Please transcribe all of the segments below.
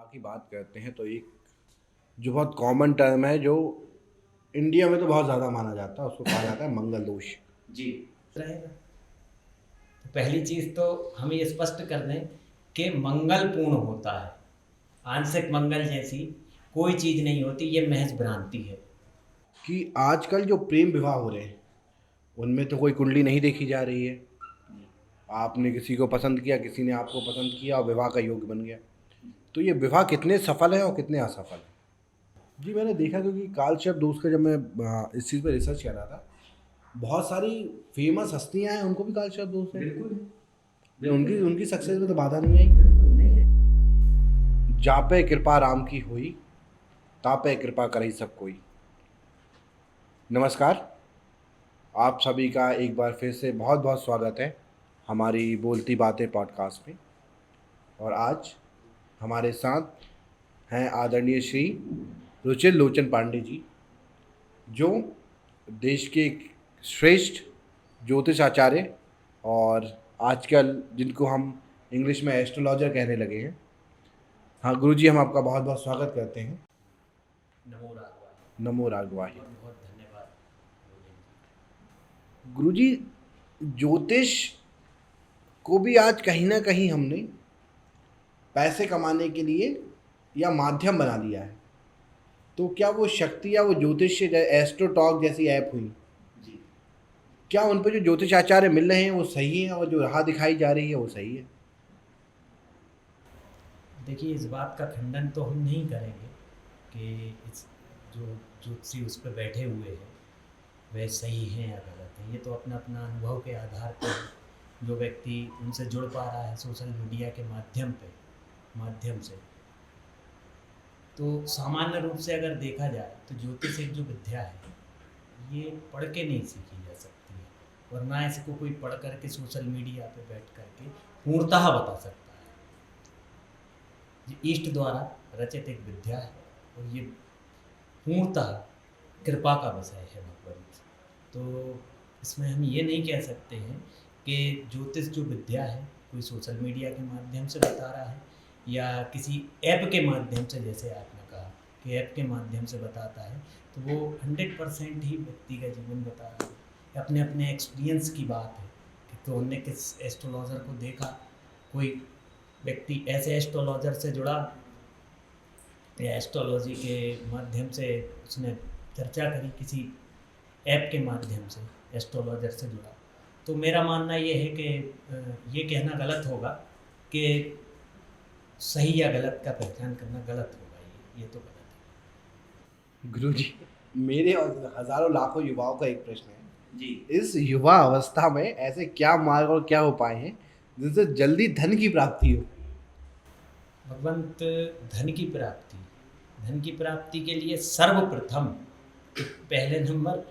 की बात करते हैं तो एक जो बहुत कॉमन टर्म है जो इंडिया में तो बहुत ज़्यादा माना जाता है, उसको कहा जाता है मंगल दोष। जी रहेगा। तो पहली चीज़ तो हम ये स्पष्ट कर दें कि मंगल पूर्ण होता है। आंशिक मंगल जैसी कोई चीज़ नहीं होती, ये महज भ्रांति है। कि आजकल जो प्रेम विवाह हो रहे हैं उनमें तो कोई कुंडली नहीं देखी जा रही है। आपने किसी को पसंद किया, किसी ने आपको पसंद किया और विवाह का योग बन गया। तो ये विवाह कितने सफल है और कितने असफल है? जी मैंने देखा, क्योंकि कालचक्र दोस्त का जब मैं इस चीज़ पे रिसर्च कर रहा था, बहुत सारी फेमस हस्तियां हैं, उनको भी कालचक्र दोस्त है। बिल्कुल उनकी उनकी सक्सेस में तो बाधा नहीं आई। बिल्कुल नहीं है। जापे कृपा राम की हुई, तापे कृपा करही सब कोई। नमस्कार, आप सभी का एक बार फिर से बहुत बहुत स्वागत है हमारी बोलती बातें पॉडकास्ट में। और आज हमारे साथ हैं आदरणीय श्री रुचिर लोचन पांडे जी, जो देश के एक श्रेष्ठ ज्योतिष आचार्य और आजकल जिनको हम इंग्लिश में एस्ट्रोलॉजर कहने लगे हैं। हाँ गुरुजी, हम आपका बहुत बहुत स्वागत करते हैं। नमो राघवाय। नमो राघवाहि। बहुत बहुत धन्यवाद। गुरुजी, ज्योतिष को भी आज कहीं ना कहीं हमने पैसे कमाने के लिए या माध्यम बना लिया है। तो क्या वो शक्ति या वो ज्योतिष एस्ट्रो टॉक जैसी ऐप हुई, जी क्या उन पर जो ज्योतिष आचार्य मिल रहे हैं वो सही है और जो राह दिखाई जा रही है वो सही है? देखिए, इस बात का खंडन तो हम नहीं करेंगे कि इस जो ज्योतिषी उस पर बैठे हुए हैं वह सही हैं या गलत हैं। ये तो अपना अपना अनुभव के आधार पर जो व्यक्ति उनसे जुड़ पा रहा है सोशल मीडिया के माध्यम से, तो सामान्य रूप से अगर देखा जाए तो ज्योतिष एक जो विद्या है ये पढ़ के नहीं सीखी जा सकती है, और ना इसको कोई पढ़ करके सोशल मीडिया पे बैठ करके पूर्णतः बता सकता है। ये ईष्ट द्वारा रचित एक विद्या है और ये पूर्णतः कृपा का विषय है भगवान की। तो इसमें हम ये नहीं कह सकते हैं कि ज्योतिष जो विद्या है कोई सोशल मीडिया के माध्यम से बता रहा है या किसी ऐप के माध्यम से, जैसे आपने कहा कि ऐप के माध्यम से बताता है, तो वो 100% ही व्यक्ति का जीवन बता रहा है। अपने अपने एक्सपीरियंस की बात है कि तो उनने किस एस्ट्रोलॉजर को देखा, कोई व्यक्ति ऐसे एस्ट्रोलॉजर से जुड़ा या एस्ट्रोलॉजी के माध्यम से उसने चर्चा करी, किसी ऐप के माध्यम से एस्ट्रोलॉजर से जुड़ा। तो मेरा मानना ये है कि ये कहना गलत होगा कि सही या गलत का पहचान करना गलत होगा। ये तो गलत है। गुरुजी, मेरे और हजारों लाखों युवाओं का एक प्रश्न है। जी इस युवा अवस्था में ऐसे क्या मार्ग और क्या उपाय हैं जिनसे जल्दी धन की प्राप्ति हो? भगवंत, धन की प्राप्ति के लिए सर्वप्रथम पहले नंबर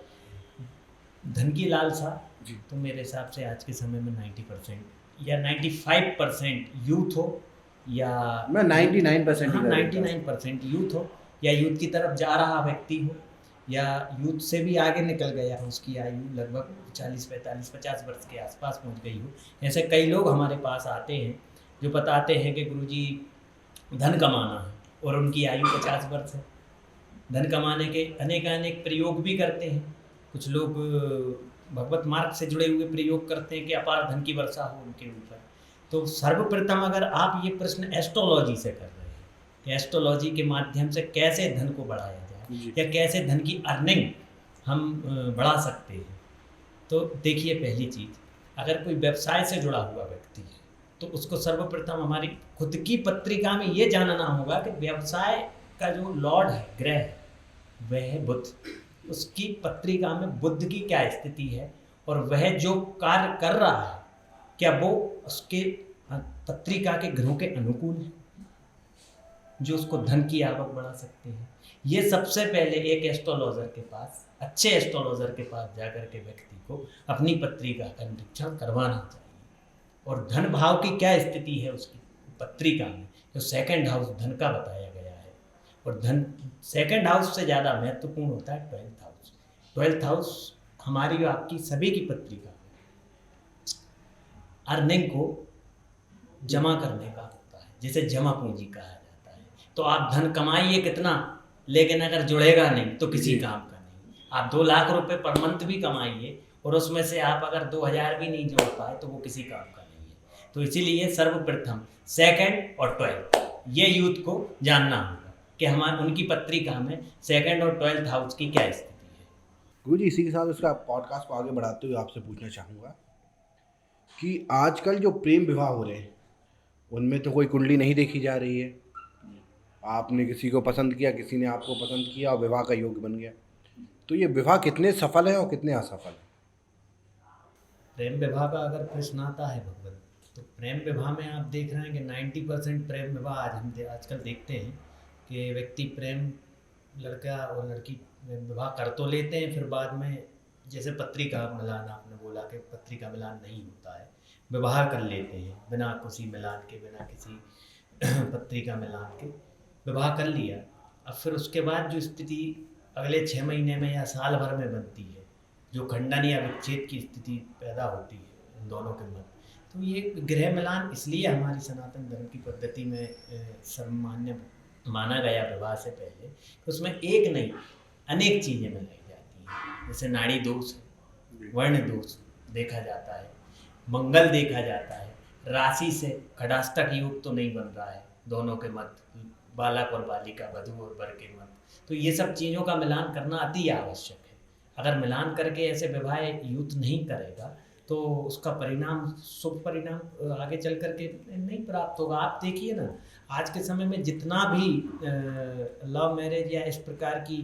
धन की लालसा। जी। तो मेरे हिसाब से आज के समय में 90% या 95% यूथ हो या मैं 99% ही हाँ कर देता हूँ। 99% यूथ हो या यूथ की तरफ जा रहा व्यक्ति हो या यूथ से भी आगे निकल गया हो, उसकी आयु लगभग 40 45 50 वर्ष के आसपास पहुंच गई हो। ऐसे कई लोग हमारे पास आते हैं जो बताते हैं कि गुरुजी धन कमाना है, और उनकी आयु 50 वर्ष है। धन कमाने के अनेक प्रयोग भी करते हैं। कुछ लोग भगवत मार्ग से जुड़े हुए प्रयोग करते हैं कि अपार धन की वर्षा हो उनके ऊपर। तो सर्वप्रथम अगर आप ये प्रश्न एस्ट्रोलॉजी से कर रहे हैं कि एस्ट्रोलॉजी के माध्यम से कैसे धन को बढ़ाया जाए जी। या कैसे धन की अर्निंग हम बढ़ा सकते हैं, तो देखिए, पहली चीज़, अगर कोई व्यवसाय से जुड़ा हुआ व्यक्ति है तो उसको सर्वप्रथम हमारी खुद की पत्रिका में ये जानना होगा कि व्यवसाय का जो लॉर्ड है, ग्रह है, वह है बुध। उसकी पत्रिका में बुध की क्या स्थिति है और वह जो कार्य कर रहा है क्या वो उसके पत्रिका के ग्रहों के अनुकूल है जो उसको धन की आवक बढ़ा सकते हैं। ये सबसे पहले एक एस्ट्रोलॉजर के पास, अच्छे एस्ट्रोलॉजर के पास जाकर के व्यक्ति को अपनी पत्रिका का निरीक्षण करवाना चाहिए और धन भाव की क्या स्थिति है उसकी पत्रिका में, जो सेकंड हाउस धन का बताया गया है। और धन सेकंड हाउस से ज़्यादा महत्वपूर्ण होता है 12th हाउस। 12th हाउस हमारी और आपकी सभी की पत्रिका अर्निंग को जमा करने का होता है, जिसे जमा पूंजी कहा जाता है। तो आप धन कमाइए कितना, लेकिन अगर जुड़ेगा नहीं तो किसी काम का नहीं। आप 2 लाख रुपए पर मंथ भी कमाइए और उसमें से आप अगर 2,000 भी नहीं जोड़ पाए तो वो किसी काम का नहीं है। तो इसीलिए सर्वप्रथम सेकंड और 12 ये यूथ को जानना होगा कि हमारे उनकी पत्रिका में सेकंड और 12th हाउस की क्या स्थिति है। गुरु जी, इसी के साथ उसका पॉडकास्ट को आगे बढ़ाते हुए आपसे पूछना चाहूँगा कि आजकल जो प्रेम विवाह हो रहे हैं उनमें तो कोई कुंडली नहीं देखी जा रही है। आपने किसी को पसंद किया, किसी ने आपको पसंद किया और विवाह का योग बन गया। तो ये विवाह कितने सफल है और कितने असफल है? प्रेम विवाह का अगर प्रश्न आता है भगवत, तो प्रेम विवाह में आप देख रहे हैं कि 90% प्रेम विवाह आज हम आजकल देखते हैं कि व्यक्ति प्रेम, लड़का और लड़की विवाह कर तो लेते हैं, फिर बाद में जैसे पत्रिका मिलान आपने बोला कि पत्रिका मिलान नहीं होता है, विवाह कर लेते हैं बिना किसी मिलान के, बिना किसी पत्रिका मिलान के विवाह कर लिया। अब फिर उसके बाद जो स्थिति अगले 6 महीने में या साल भर में बनती है, जो खंडन या विच्छेद की स्थिति पैदा होती है इन दोनों के मध्य, तो ये गृह मिलान इसलिए हमारी सनातन धर्म की पद्धति में सर्वमान्य माना गया विवाह से पहले कि उसमें एक नहीं अनेक चीज़ें मिलाई जाती हैं। जैसे नाड़ी दोष, वर्ण दोष देखा जाता है, मंगल देखा जाता है, राशि से खडाष्टक योग तो नहीं बन रहा है दोनों के मध्य, बालक और बालिका, वधू और वर के मध्य, तो ये सब चीज़ों का मिलान करना अति आवश्यक है। अगर मिलान करके ऐसे विवाह यूथ नहीं करेगा तो उसका परिणाम, शुभ परिणाम आगे चल करके नहीं प्राप्त होगा। आप देखिए ना, आज के समय में जितना भी लव मैरिज या इस प्रकार की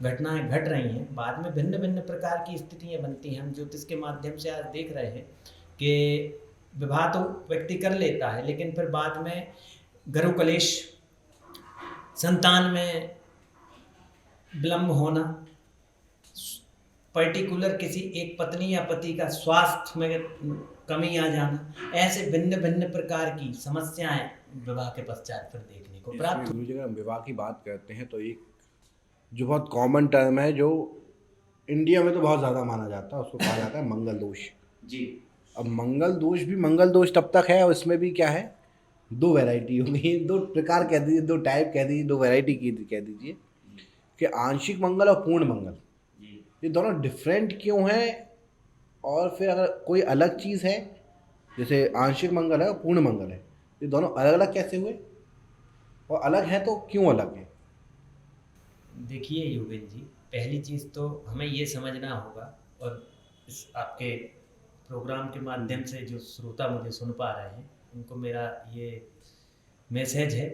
घटनाएं घट रही हैं, बाद में भिन्न भिन्न प्रकार की स्थितियां बनती हैं। हम ज्योतिष के माध्यम से आज देख रहे हैं कि विवाह तो व्यक्ति कर लेता है, लेकिन फिर बाद में गर्भ कलेश, संतान में विलम्ब होना, पर्टिकुलर किसी एक पत्नी या पति का स्वास्थ्य में कमी आ जाना, ऐसे भिन्न भिन्न प्रकार की समस्याएं विवाह के पश्चात फिर देखने को प्राप्त। अगर हम विवाह की बात करते हैं तो एक जो बहुत कॉमन टर्म है, जो इंडिया में तो बहुत ज़्यादा माना जाता है, उसको कहा जाता है मंगल दोष जी। अब मंगल दोष भी मंगल दोष तब तक है, और इसमें भी क्या है, 2 वैरायटी हो गई, 2 प्रकार कह दीजिए, 2 टाइप कह दीजिए, 2 वैरायटी की कह दीजिए कि आंशिक मंगल और पूर्ण मंगल। ये दोनों डिफरेंट क्यों हैं? और फिर अगर कोई अलग चीज़ है, जैसे आंशिक मंगल है और पूर्ण मंगल है, ये दोनों अलग अलग कैसे हुए, और अलग है तो क्यों अलग है? देखिए योगेन जी, पहली चीज़ तो हमें ये समझना होगा, और इस आपके प्रोग्राम के माध्यम से जो श्रोता मुझे सुन पा रहे हैं उनको मेरा ये मैसेज है।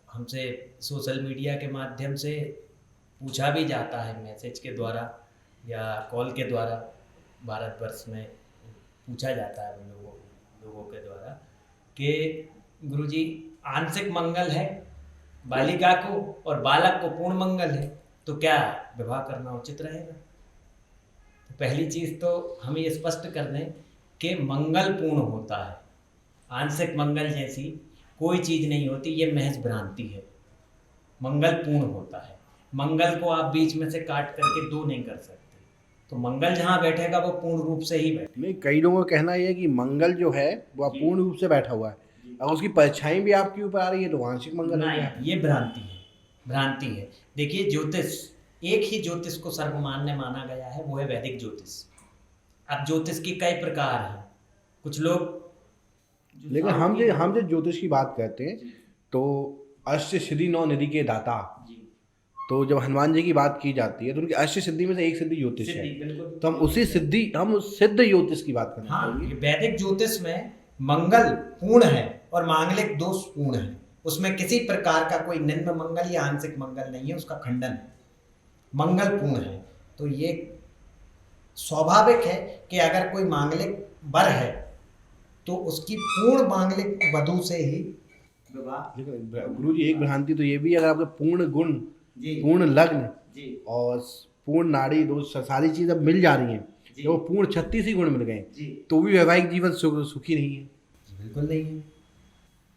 हमसे सोशल मीडिया के माध्यम से पूछा भी जाता है, मैसेज के द्वारा या कॉल के द्वारा, भारतवर्ष में पूछा जाता है उन लोगों के द्वारा कि गुरुजी आंशिक मंगल है बालिका को और बालक को पूर्ण मंगल है, तो क्या विवाह करना उचित रहेगा? तो पहली चीज़ तो हम ये स्पष्ट कर दें कि मंगल पूर्ण होता है, आंशिक मंगल जैसी कोई चीज़ नहीं होती, ये महज भ्रांति है। मंगल पूर्ण होता है, मंगल को आप बीच में से काट करके 2 नहीं कर सकते, तो मंगल जहाँ बैठेगा वो पूर्ण रूप से ही बैठेगा। नहीं, कई लोगों का कहना ये है कि मंगल जो है वो पूर्ण रूप से बैठा हुआ है, और उसकी परछाई भी आपके ऊपर आ रही है तो आंशिक मंगल हो गया। ये भ्रांति है, भ्रांति है। देखिए ज्योतिष, एक ही ज्योतिष को सर्वमान्य माना गया है, वो है वैदिक ज्योतिष। अब ज्योतिष की कई प्रकार हैं, कुछ लोग, लेकिन हम जो ज्योतिष की बात करते हैं तो अष्ट सिद्धि 9 निधि के दाता, तो जब हनुमान जी की बात की जाती है तो उनकी अष्ट सिद्धि में से एक सिद्धि ज्योतिष है, तो हम उस सिद्ध ज्योतिष की बात करना चाहेंगे। वैदिक ज्योतिष में मंगल पूर्ण है और मांगलिक दोष पूर्ण है, उसमें किसी प्रकार का कोई निम्न मंगल या आंशिक मंगल नहीं है, उसका खंडन है, मंगल पूर्ण है। तो ये स्वाभाविक है कि अगर कोई मांगलिक वर है तो उसकी पूर्ण मांगलिक वधू से ही विवाह। लेकिन गुरु जी, एक भ्रांति तो ये भी है, अगर आपके पूर्ण गुण, पूर्ण लग्न और पूर्ण नाड़ी दोष सारी चीज़ अब मिल जा रही हैं, जब वो पूर्ण 36 ही गुण मिल गए तो भी वैवाहिक जीवन सुखी नहीं है। बिल्कुल नहीं है,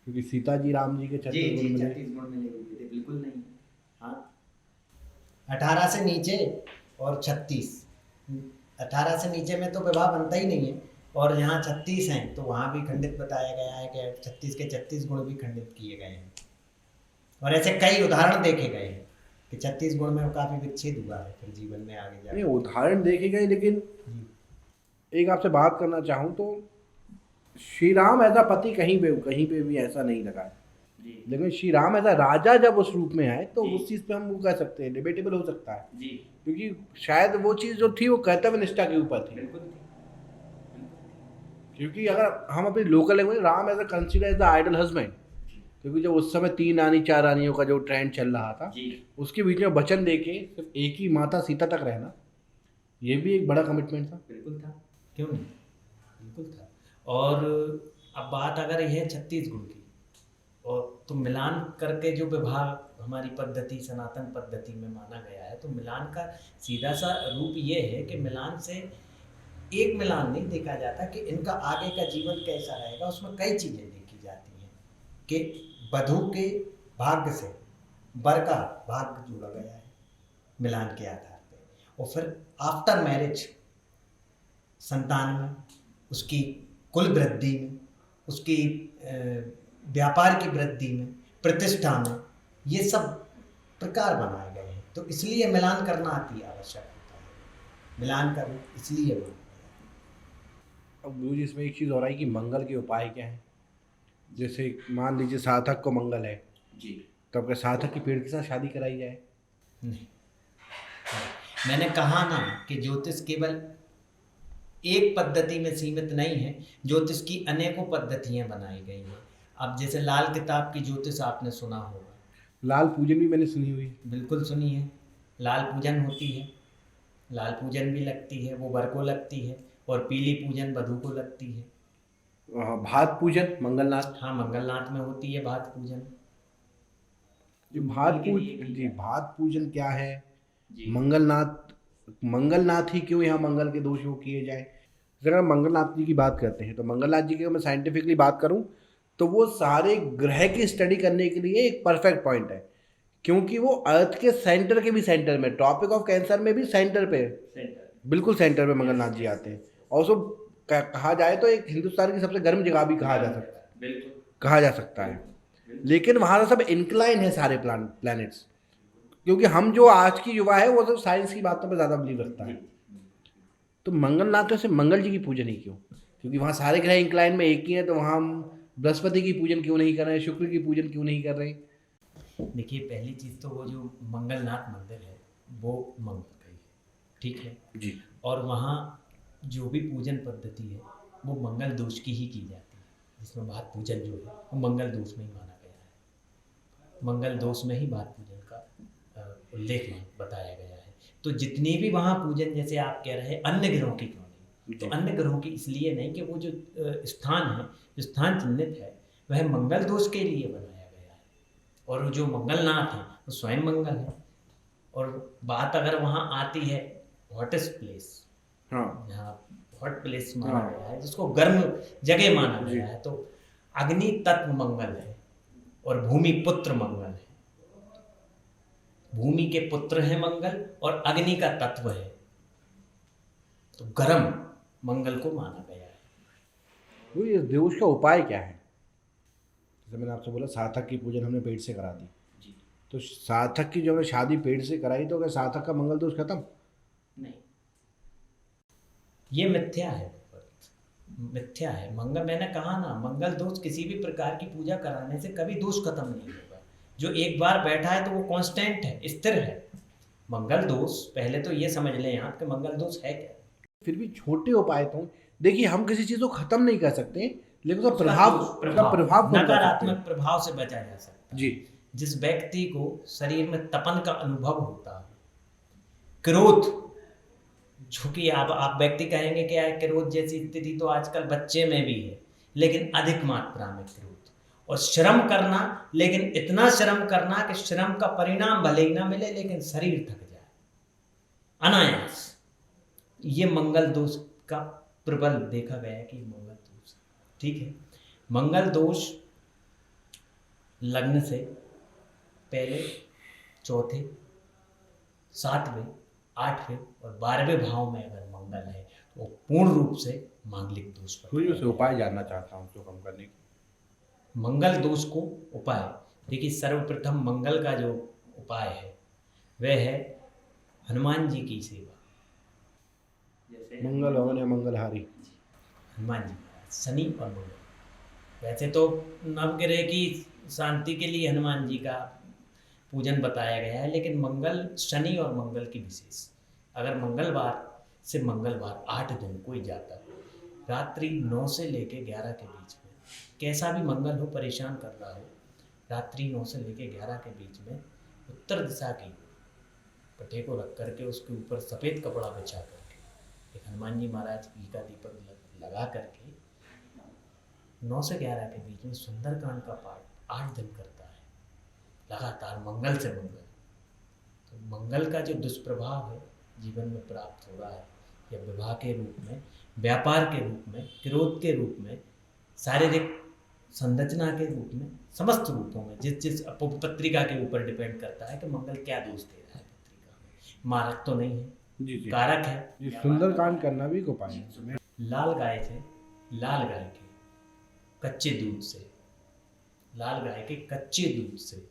क्योंकि सीता जी राम जी के 36 गुण मिले, बिल्कुल नहीं। हाँ, 18 से नीचे और 36, 18 से नीचे में तो विवाह बनता ही नहीं है, और यहाँ 36 हैं तो वहाँ भी खंडित बताया गया है कि 36 के 36 गुण भी खंडित किए गए हैं। और ऐसे कई उदाहरण देखे गए हैं कि छत्तीस गुण में काफी विच्छेद हुआ है फिर जीवन में आगे नहीं, जाकर। उदाहरण देखे गए, लेकिन जी एक आपसे बात करना चाहूँ तो श्री राम ऐसा पति कहीं पे भी ऐसा नहीं लगा है। जी लेकिन श्री राम ऐसा राजा जब उस रूप में आए तो जी। उस चीज़ पे हम वो कह सकते हैं, डिबेटेबल हो सकता है, जी क्योंकि शायद वो चीज़ जो थी वो कर्तव्य निष्ठा के ऊपर थी। बिल्कुल क्योंकि अगर हम अपनी local language, Ram as a consider as the idol husband, क्योंकि जब उस समय 3 रानी 4 रानियों का जो ट्रेंड चल रहा था, जी उसके बीच में वचन देके सिर्फ एक ही माता सीता तक रहना, ये भी एक बड़ा कमिटमेंट था। बिल्कुल था। क्यों नहीं, बिल्कुल था। और अब बात अगर यह है छत्तीस गुण की, और तो मिलान करके जो विवाह हमारी पद्धति सनातन पद्धति में माना गया है, तो मिलान का सीधा सा रूप ये है कि मिलान से एक मिलान नहीं देखा जाता कि इनका आगे का जीवन कैसा रहेगा, उसमें कई चीज़ें देखी जाती हैं कि वधू के भाग्य से वर का भाग्य जोड़ा गया है मिलान के आधार पे, और फिर आफ्टर मैरिज संतान में, उसकी कुल वृद्धि में, उसकी व्यापार की वृद्धि में, प्रतिष्ठा में, ये सब प्रकार बनाए गए हैं। तो इसलिए मिलान करना अति आवश्यक होता है, मिलान का रूप इसलिए बना गया अब गुरु जी इसमें एक चीज़ और आई कि मंगल के उपाय क्या हैं। जैसे मान लीजिए सार्थक को मंगल है, जी तो अब सार्थक की पेड़ के साथ शादी कराई जाए? है। नहीं, मैंने कहा ना कि ज्योतिष केवल एक पद्धति में सीमित नहीं है, ज्योतिष की अनेकों पद्धतियां बनाई गई हैं। अब जैसे लाल किताब की ज्योतिष आपने सुना होगा, लाल पूजन भी मैंने सुनी हुई है। बिल्कुल सुनी है। लाल पूजन होती है, लाल पूजन भी लगती है, वो वर को लगती है, और पीली पूजन वधू को लगती है। भात पूजन मंगलनाथ, हाँ, मंगलनाथ में होती है भात पूजन। जो भात उनके लिए पूजन, भी जी भात पूजन क्या है, जी मंगलनाथ ही क्यों यहाँ मंगल के दोष को किए जाए। अगर हम मंगलनाथ जी की बात करते हैं तो मंगलनाथ जी की अगर मैं साइंटिफिकली बात करूं तो वो सारे ग्रह की स्टडी करने के लिए एक परफेक्ट पॉइंट है, क्योंकि वो अर्थ के सेंटर के भी सेंटर में, ट्रॉपिक ऑफ कैंसर में भी सेंटर पे, सेंटर बिल्कुल सेंटर पे मंगलनाथ जी आते हैं। और उसको कहा जाए तो एक हिंदुस्तान की सबसे गर्म जगह भी बिल्कुल कहा जा सकता है। लेकिन वहाँ सब इंक्लाइन है सारे प्लैनेट्स, क्योंकि हम जो आज की युवा है वो सब साइंस की बातों पर ज़्यादा बिलीव रखता है। तो मंगलनाथ से मंगल जी की पूजन ही क्यों? क्योंकि वहाँ सारे ग्रह इंक्लाइन में एक ही हैं, तो वहाँ हम बृहस्पति की पूजन क्यों नहीं कर रहे हैं, शुक्र की पूजन क्यों नहीं कर रहे हैं? देखिए, पहली चीज़ तो वो जो मंगलनाथ मंदिर है वो मंगल का ही है, ठीक है जी। और वहाँ जो भी पूजन पद्धति है वो मंगल दोष की ही की जाती है, जिसमें भात पूजन जो है वो मंगल दोष में ही माना गया है। मंगल दोष में ही भात पूजन का उल्लेख बताया गया है। तो जितनी भी वहाँ पूजन, जैसे आप कह रहे हैं अन्य ग्रहों की क्यों नहीं, तो अन्य ग्रहों की इसलिए नहीं कि वो जो स्थान है, जो स्थान चिन्हित है, वह मंगल दोष के लिए बनाया गया है, और जो मंगलनाथ है वो स्वयं मंगल है। और बात अगर वहाँ आती है हॉटेस्ट प्लेस, हाँ, जहाँ हॉट प्लेस माना हाँ। गया है, जिसको गर्म जगह माना जी। गया है, तो अग्नि तत्व मंगल है और भूमि पुत्र मंगल है। भूमि के पुत्र है मंगल और अग्नि का तत्व है, तो गर्म मंगल को माना गया है। वो इस दोष का उपाय क्या है? जैसे मैंने आपसे बोला सार्थक की पूजन हमने पेड़ से करा दी, जी तो सार्थक की जो हमने शादी पेड़ से कराई, तो क्या सार्थक का मंगल दोष खत्म? नहीं, ये मिथ्या है, मिथ्या है। मंगल, मैंने कहा ना, मंगल दोष किसी भी प्रकार की पूजा कराने से कभी दोष खत्म नहीं होगा। जो एक बार बैठा है तो वो कांस्टेंट है, स्थिर है। मंगल दोष, पहले तो ये समझ लें आप कि मंगल दोष है क्या। फिर भी छोटे उपाय तो देखिए, हम किसी चीज़ को खत्म नहीं कर सकते, लेकिन उसका उसका प्रभाव कम कर सकते हैं। नकारात्मक प्रभाव से बचा जा सकता है। जी। जिस व्यक्ति को शरीर में तपन का अनुभव होता है, क्रोध, चूंकि आप व्यक्ति कहेंगे कि यार क्रोध जैसी स्थिति तो आजकल बच्चे में भी है, लेकिन अधिक मात्रा में क्रोध, और श्रम करना, लेकिन इतना श्रम करना कि श्रम का परिणाम भले ही ना मिले लेकिन शरीर थक जाए अनायास, ये मंगल दोष का प्रबल देखा गया है कि मंगल दोष, ठीक है। मंगल दोष लग्न से पहले चौथे, सातवें, आठवें और 12वें भाव में अगर मंगल है तो पूर्ण रूप से मांगलिक दोष कोई उसे उपाय जानना चाहता हूँ उसको कम करने की। मंगल दोष को उपाय, देखिए, सर्वप्रथम मंगल का जो उपाय है वह है हनुमान जी की सेवा। जैसे मंगल भवन या मंगलहारी। हनुमान जी महाराज, शनि और मंगल। वैसे तो नवग्रह की शांति के लिए हनुमान जी का पूजन बताया गया है, लेकिन मंगल, शनि और मंगल की विशेष, अगर मंगलवार से मंगलवार 8 दिन कोई जातक रात्रि 9 से लेके 11 के बीच में, कैसा भी मंगल हो, परेशान कर रहा हो, रात्रि 9 से लेके 11 के बीच में उत्तर दिशा की पटे को रख करके उसके ऊपर सफ़ेद कपड़ा बिछा करके एक हनुमान जी महाराज जी का दीपक लगा करके 9 से 11 के बीच में सुंदरकांड का पाठ 8 दिन करता है लगातार, मंगल से मंगल। तो मंगल का जो दुष्प्रभाव है जीवन में प्राप्त हो रहा है, या विवाह के रूप में, व्यापार के रूप में, क्रोध के रूप में, शारीरिक संरचना के रूप में, समस्त रूपों में, जिस जिस पत्रिका के ऊपर डिपेंड करता है कि मंगल क्या दोष दे रहा है पत्रिका में। मारक तो नहीं है, जी जी कारक है। जी। सुंदरकांड करना भी एक उपाय है। लाल गाय से, लाल गाय के कच्चे दूध से, लाल गाय के कच्चे दूध से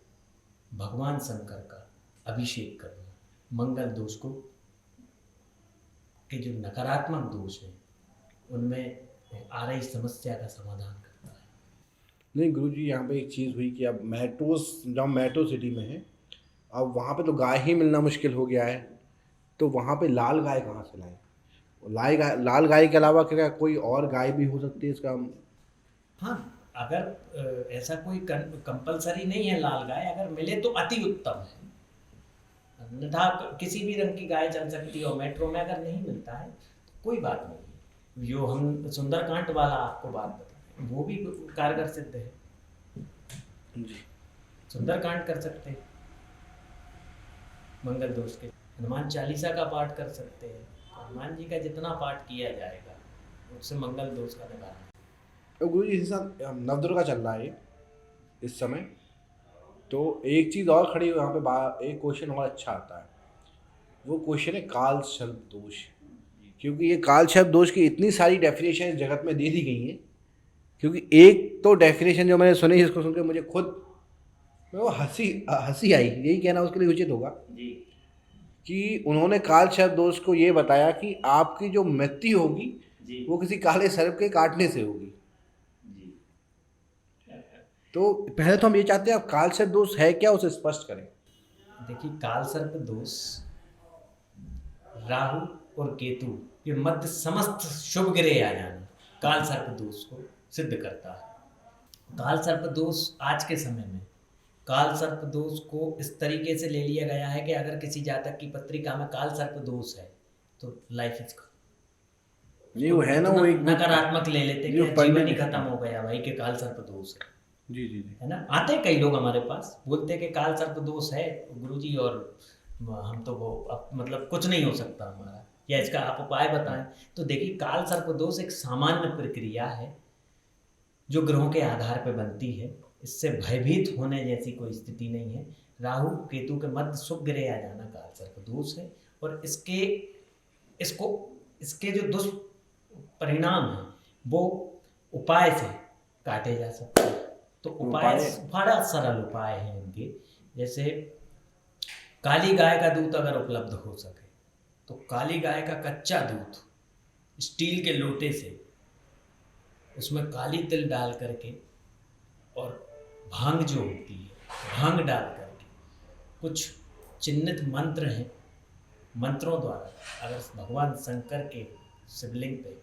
भगवान शंकर का अभिषेक करना मंगल दोष को, के जो नकारात्मक दोष हैं उनमें आ रही समस्या का समाधान करता है। नहीं गुरुजी, यहाँ पे एक चीज़ हुई कि अब जब मेट्रो सिटी में है, अब वहाँ पे तो गाय ही मिलना मुश्किल हो गया है, तो वहाँ पे लाल गाय कहाँ से लाएं? लाल गाय के अलावा क्या कोई और गाय भी हो सकती है इसका? हाँ, अगर ऐसा कोई कंपलसरी नहीं है लाल गाय, अगर मिले तो अति उत्तम है, अन्यथा किसी भी रंग की गाय चल सकती है। और मेट्रो में अगर नहीं मिलता है तो कोई बात नहीं है। जो हम सुंदरकांड वाला आपको बात बताएं वो भी कारगर सिद्ध है, जी। सुंदरकांड कर सकते हैं मंगल दोष के, हनुमान चालीसा का पाठ कर सकते हैं। हनुमान जी का जितना पाठ किया जाएगा उससे मंगल दोष का निवारण। तो गुरुजी इस साथ नवदुर्गा चल रहा है इस समय, तो एक चीज़ और खड़ी हुई यहाँ पे, एक क्वेश्चन और अच्छा आता है, वो क्वेश्चन है काल सर्प दोष। क्योंकि ये काल सर्प दोष की इतनी सारी डेफिनेशन इस जगत में दे दी गई हैं, क्योंकि एक तो डेफिनेशन जो मैंने सुनी जिसको सुनकर मुझे खुद मैं वो हंसी आई, यही कहना उसके लिए उचित होगा जी कि उन्होंने काल सर्प दोष को ये बताया कि आपकी जो मृत्यु होगी जी वो किसी काले सर्प के काटने से होगी। जी। तो पहले तो हम ये चाहते हैं आप काल सर्प दोष है क्या उसे स्पष्ट करें। देखिए, काल सर्प दोष राहु और केतु के मध्य समस्त शुभ ग्रह आ जाना काल सर्प दोष को सिद्ध करता है। काल सर्प दोष आज के समय में, काल सर्प दोष को इस तरीके से ले लिया गया है कि अगर किसी जातक की पत्रिका में काल सर्प दोष है तो लाइफ इज, नहीं वो है ना, वो एक नकारात्मक ले लेते जो कि पंडित जीवन ही खत्म हो गया भाई के काल सर्प दोष है। जी जी जी है ना, आते हैं कई लोग हमारे पास, बोलते हैं कि काल सर्प दोष है गुरुजी, और हम तो वो मतलब कुछ नहीं हो सकता हमारा, या इसका आप उपाय बताएं। तो देखिए, काल सर्प दोष एक सामान्य प्रक्रिया है जो ग्रहों के आधार पर बनती है, इससे भयभीत होने जैसी कोई स्थिति नहीं है। राहु केतु के मध्य शुभ ग्रह आ जाना काल सर्प दोष है, और इसके जो दुष्परिणाम है वो उपाय से काटे जा सकते हैं। तो उपाय बड़ा सरल उपाय है इनके, जैसे काली गाय का दूध अगर उपलब्ध हो सके तो काली गाय का कच्चा दूध स्टील के लोटे से उसमें काली तिल डाल करके और भांग जो होती है, भांग डाल करके कुछ चिन्हित मंत्र हैं, मंत्रों द्वारा अगर भगवान शंकर के शिवलिंग पे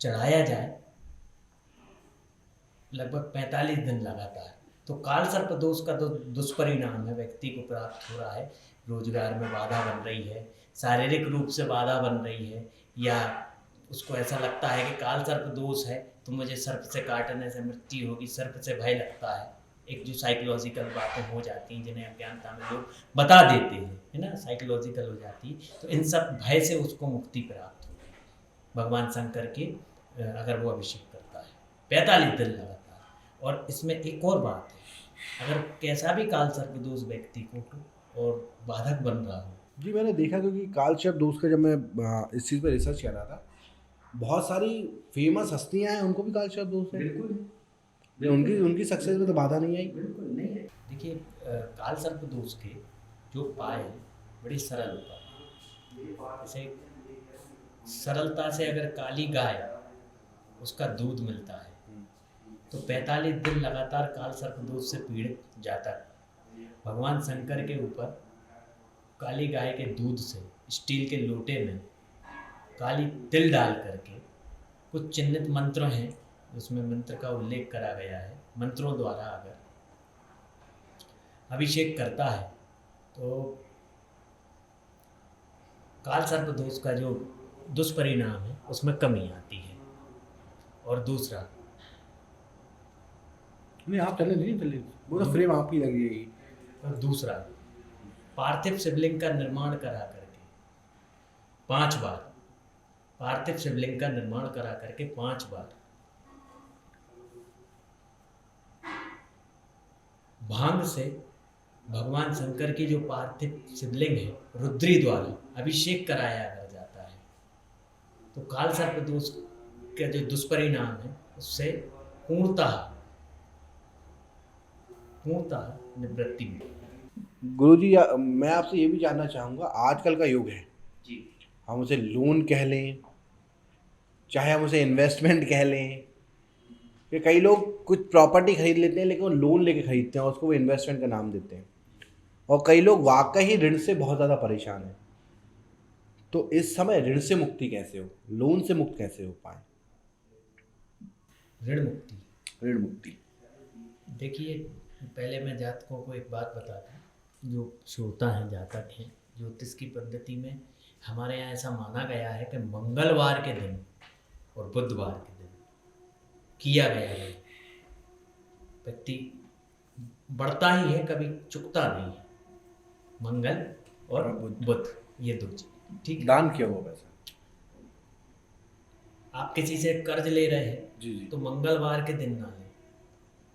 चढ़ाया जाए लगभग 45 दिन लगातार, तो काल सर्प दोष का दुष्परिणाम है, व्यक्ति को प्राप्त हो रहा है, रोजगार में बाधा बन रही है, शारीरिक रूप से बाधा बन रही है, या उसको ऐसा लगता है कि काल सर्प दोष है तो मुझे सर्प से काटने से मृत्यु होगी, सर्प से भय लगता है। एक जो साइकोलॉजिकल बातें हो जाती हैं जिन्हें अज्ञानता में लोग बता देते हैं, है ना, साइकोलॉजिकल हो जाती है, तो इन सब भय से उसको मुक्ति प्राप्त होगी भगवान शंकर के अगर वो अभिषेक करता है 45 दिन लगातार। और इसमें एक और बात है, अगर कैसा भी काल सर्प दोष व्यक्ति को और बाधक बन रहा हो। जी मैंने देखा, क्योंकि काल सर्प दोष का जब मैं इस चीज़ पर रिसर्च कर रहा था, बहुत सारी फेमस हस्तियां हैं उनको भी काल सर्प दोष है। बिल्कुल उनकी सक्सेस में तो बाधा नहीं आई। बिल्कुल नहीं है। देखिए काल सर्प दोष के जो उपाय हैं बड़ी सरल उपाय हैं। जैसे सरलता से अगर काली गाय उसका दूध मिलता है तो 45 दिन लगातार काल सर्प दोष से पीड़ित जातक भगवान शंकर के ऊपर काली गाय के दूध से स्टील के लोटे में काली तिल डाल करके कुछ चिन्हित मंत्र हैं, उसमें मंत्र का उल्लेख करा गया है, मंत्रों द्वारा अगर अभिषेक करता है तो काल सर्प दोष का जो दुष्परिणाम है उसमें कमी आती है। और दूसरा, नहीं आप चले नहीं चले, वो तो फ्रेम आपकी लगी है। और दूसरा पार्थिव शिवलिंग का निर्माण करा करके 5 बार, पार्थिव शिवलिंग का निर्माण करा करके 5 बार भांग से भगवान शंकर की जो पार्थिव शिवलिंग है रुद्री द्वारा अभिषेक कराया जाता है तो काल सर्प दोष का जो दुष्परिणाम है उससे पूर्णतः निवृत्ति मिलेगी। गुरुजी मैं आपसे ये भी जानना चाहूँगा, आजकल का युग है, जी हम उसे लोन कह लें चाहे हम उसे इन्वेस्टमेंट कह लें, कि कई लोग कुछ प्रॉपर्टी खरीद लेते हैं लेकिन वो लोन लेके खरीदते हैं, उसको वो इन्वेस्टमेंट का नाम देते हैं, और कई लोग वाकई ही ऋण से बहुत ज़्यादा परेशान हैं। तो इस समय ऋण से मुक्ति कैसे हो, लोन से मुक्त कैसे हो पाए? ऋण मुक्ति, ऋण मुक्ति देखिए पहले मैं जातकों को एक बात बताता हूँ, जो श्रोता हैं जातक हैं, ज्योतिष की पद्धति में हमारे यहाँ ऐसा माना गया है कि मंगलवार के दिन और बुधवार के दिन किया गया है व्यक्ति बढ़ता ही है, कभी चुकता नहीं है। मंगल और बुध ये 2 चीज, ठीक है। दान किया हुआ पैसा, आप किसी से कर्ज ले रहे हैं जी जी, तो मंगलवार के दिन ना लें।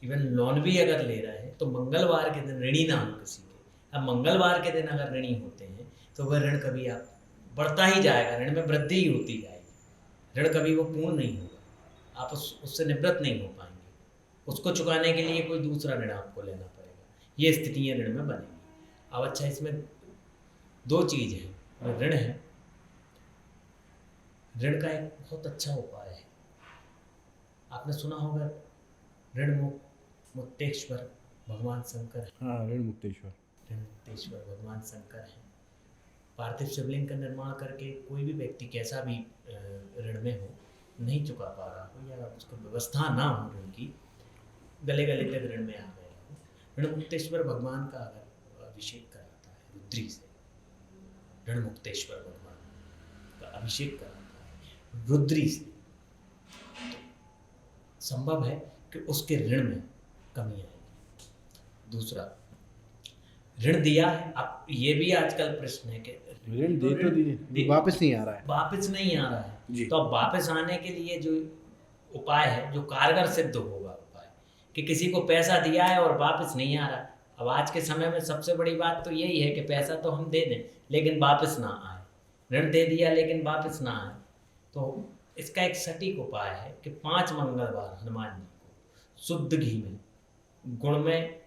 इवन लोन भी अगर ले रहे हैं तो मंगलवार के दिन ऋणी ना हो किसी के। अब मंगलवार के दिन अगर ऋणी होते हैं तो वह ऋण कभी आप बढ़ता ही जाएगा, ऋण में वृद्धि ही होती जाएगी, ऋण कभी वो पूर्ण नहीं होगा, आप उससे निवृत्त नहीं हो पाएंगे, उसको चुकाने के लिए कोई दूसरा ऋण आपको लेना पड़ेगा, ये स्थितियाँ ऋण में बनेंगी। अब अच्छा इसमें 2 चीज़ है, ऋण है, ऋण का एक बहुत अच्छा उपाय है, आपने सुना होगा ऋण मुक्तेश्वर भगवान शंकर है। हाँ ऋण मुक्तेश्वर, ऋण मुक्तेश्वर भगवान शंकर है। पार्थिव शिवलिंग का निर्माण करके कोई भी व्यक्ति कैसा भी ऋण में हो, नहीं चुका पा रहा हो या उसको व्यवस्था ना हो ऋण की, गले तक ऋण में आ गया हो, ऋण मुक्तेश्वर भगवान का अगर अभिषेक कराता है रुद्री से, ऋण मुक्तेश्वर भगवान का अभिषेक कराता है रुद्री से, तो संभव है कि उसके ऋण में कमी आएगी। दूसरा, ऋण दिया है, अब ये भी आजकल प्रश्न है कि ऋण दे तो दिए, वापस नहीं आ रहा है, वापस नहीं आ रहा है जी। तो अब वापस आने के लिए जो उपाय है, जो कारगर सिद्ध होगा उपाय, कि किसी को पैसा दिया है और वापस नहीं आ रहा। अब आज के समय में सबसे बड़ी बात तो यही है कि पैसा तो हम दे दें लेकिन वापस ना आए, ऋण दे दिया लेकिन वापस ना आए, तो इसका एक सटीक उपाय है कि 5 मंगलवार हनुमान जी को शुद्ध घी में, गुड़ में,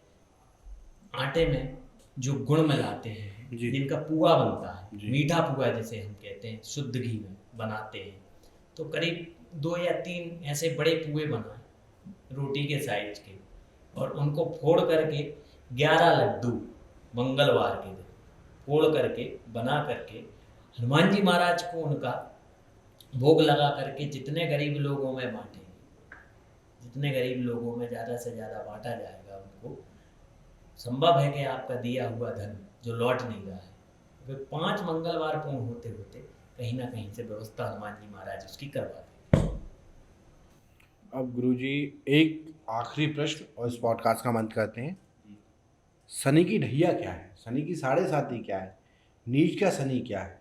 आटे में जो गुड़ मिलाते हैं, जी। जिनका पुआ बनता है, जी। मीठा पुआ जिसे हम कहते हैं, शुद्ध घी में बनाते हैं, तो करीब 2 या 3 ऐसे बड़े पुए बनाए रोटी के साइज के, और उनको फोड़ करके 11 लड्डू मंगलवार के दिन फोड़ करके बना करके हनुमान जी महाराज को उनका भोग लगा करके जितने गरीब लोगों में बांटेंगे, जितने गरीब लोगों में ज़्यादा से ज़्यादा बांटा जाएगा, उनको संभव है कि आपका दिया हुआ धन जो लौट नहीं रहा है, वे 5 मंगलवार पूर्ण होते होते कहीं ना कहीं से व्यवस्था हनुमान जी महाराज उसकी करवा दें। अब गुरुजी एक आखिरी प्रश्न और इस पॉडकास्ट का अंत करते हैं। शनि की ढैया क्या है, शनि की 7.5 क्या है, नीच का शनि क्या है,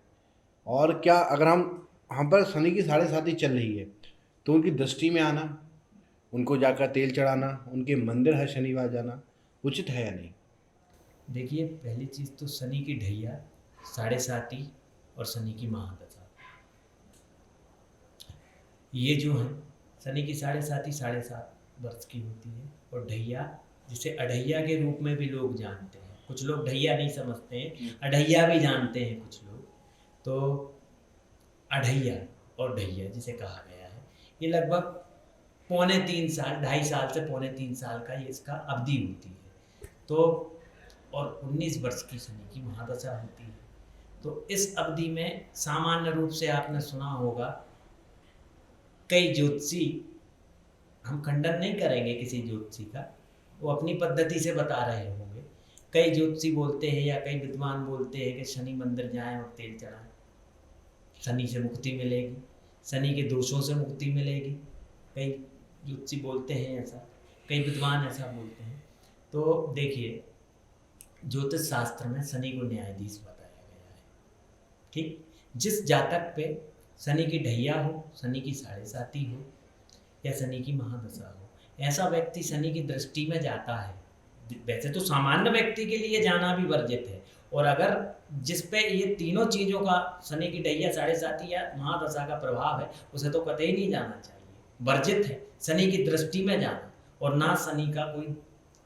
और क्या अगर हम पर शनि की 7.5 चल रही है तो उनकी दृष्टि में आना, उनको जाकर तेल चढ़ाना, उनके मंदिर हर शनिवार जाना उचित है या नहीं? देखिए पहली चीज़ तो शनि की ढैया, 7.5 और शनि की महादशा, ये जो है शनि की 7.5 वर्ष की होती है और ढैया जिसे अढ़ैया के रूप में भी लोग जानते हैं। कुछ लोग ढैया नहीं समझते हैं, अढ़ैया भी जानते हैं कुछ लोग। तो अढ़ैया और ढैया जिसे कहा गया है, ये लगभग 2.5 साल 2.5 साल से 3.5 साल का ये इसका अवधि होती है। तो और 19 वर्ष की शनि की महादशा होती है। तो इस अवधि में सामान्य रूप से आपने सुना होगा, कई ज्योतिषी, हम खंडन नहीं करेंगे किसी ज्योतिषी का, वो अपनी पद्धति से बता रहे होंगे, कई ज्योतिषी बोलते हैं या कई विद्वान बोलते हैं कि शनि मंदिर जाएं और तेल चढ़ाएं, शनि से मुक्ति मिलेगी, शनि के दोषों से मुक्ति मिलेगी। कई ज्योतिषी बोलते हैं ऐसा, कई विद्वान ऐसा बोलते हैं। तो देखिए, ज्योतिष शास्त्र में शनि को न्यायाधीश बताया गया है। ठीक, जिस जातक पे शनि की ढैया हो, शनि की 7.5 हो या शनि की महादशा हो, ऐसा व्यक्ति शनि की दृष्टि में जाता है। वैसे तो सामान्य व्यक्ति के लिए जाना भी वर्जित है, और अगर जिस पे ये तीनों चीज़ों का, शनि की ढैया, 7.5 या महादशा का प्रभाव है, उसे तो कतई नहीं जाना चाहिए, वर्जित है शनि की दृष्टि में जाना। और ना शनि का कोई,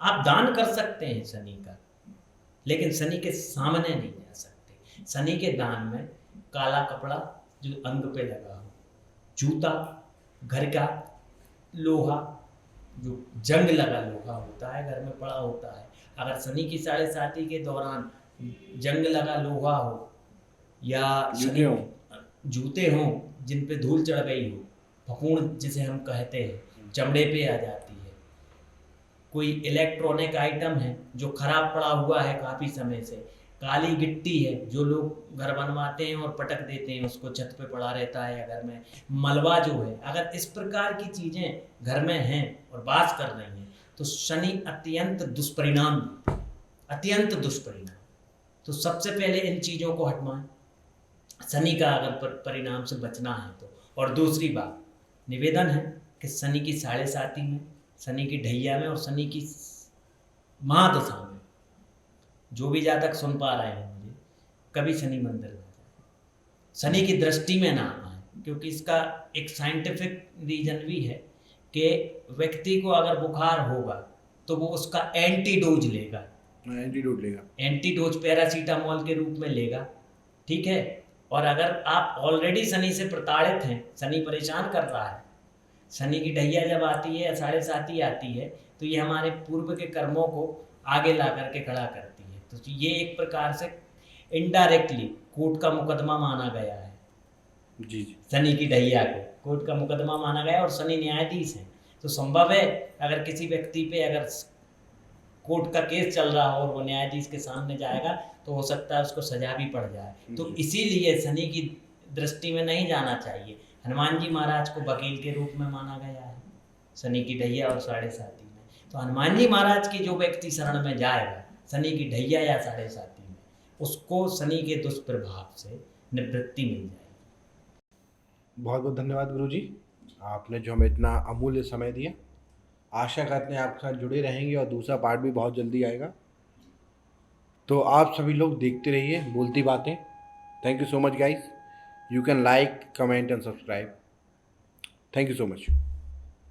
आप दान कर सकते हैं शनि का, लेकिन शनि के सामने नहीं जा सकते। शनि के दान में काला कपड़ा जो अंग पे लगा हो, जूता, घर का लोहा, जो जंग लगा लोहा होता है, घर में पड़ा होता है, अगर शनि की 7.5 के दौरान जंग लगा लोहा हो या जूते हों जिन पे धूल चढ़ गई हो, फफूंद जिसे हम कहते हैं, चमड़े पे आ जाती है, कोई इलेक्ट्रॉनिक आइटम है जो खराब पड़ा हुआ है काफ़ी समय से, काली गिट्टी है जो लोग घर बनवाते हैं और पटक देते हैं, उसको छत पे पड़ा रहता है, या घर में मलबा जो है, अगर इस प्रकार की चीज़ें घर में हैं और वास कर रही हैं, तो शनि अत्यंत दुष्परिणाम, अत्यंत दुष्परिणाम। तो सबसे पहले इन चीज़ों को हटवाएं, शनि का अगर परिणाम से बचना है तो। और दूसरी बात, निवेदन है कि शनि की 7.5 में, शनि की ढैया में और शनि की महादशा में जो भी जातक सुन पा रहे हैं मुझे, कभी शनि मंदिर ना जाए, शनि की दृष्टि में ना आए, क्योंकि इसका एक साइंटिफिक रीजन भी है कि व्यक्ति को अगर बुखार होगा तो वो उसका एंटीडोज लेगा, एंटीडोज पैरासीटामोल के रूप में लेगा। ठीक है, और अगर आप ऑलरेडी शनि से प्रताड़ित हैं, शनि परेशान कर रहा है, शनि की ढैया जब आती है या 7.5 आती है, तो ये हमारे पूर्व के कर्मों को आगे ला करके खड़ा करती है। तो ये एक प्रकार से इनडायरेक्टली कोर्ट का मुकदमा माना गया है। जी जी, शनि की ढैया को कोर्ट का मुकदमा माना गया, और शनि न्यायाधीश है, तो संभव है अगर किसी व्यक्ति पे अगर कोर्ट का केस चल रहा हो और वो न्यायाधीश के सामने जाएगा, तो हो सकता है उसको सजा भी पड़ जाए। तो इसीलिए शनि की दृष्टि में नहीं जाना चाहिए। हनुमान जी महाराज को वकील के रूप में माना गया है शनि की ढैया और 7.5 में। तो हनुमान जी महाराज की जो व्यक्ति शरण में जाएगा शनि की ढैया या 7.5 में, उसको शनि के दुष्प्रभाव से निवृत्ति मिल जाएगी। बहुत बहुत धन्यवाद गुरुजी, आपने जो हमें इतना अमूल्य समय दिया। आशा करते हैं आपके साथ जुड़े रहेंगे और दूसरा पार्ट भी बहुत जल्दी आएगा। तो आप सभी लोग देखते रहिए बोलती बातें। Thank you so much guys. You can like, comment and subscribe. Thank you so much.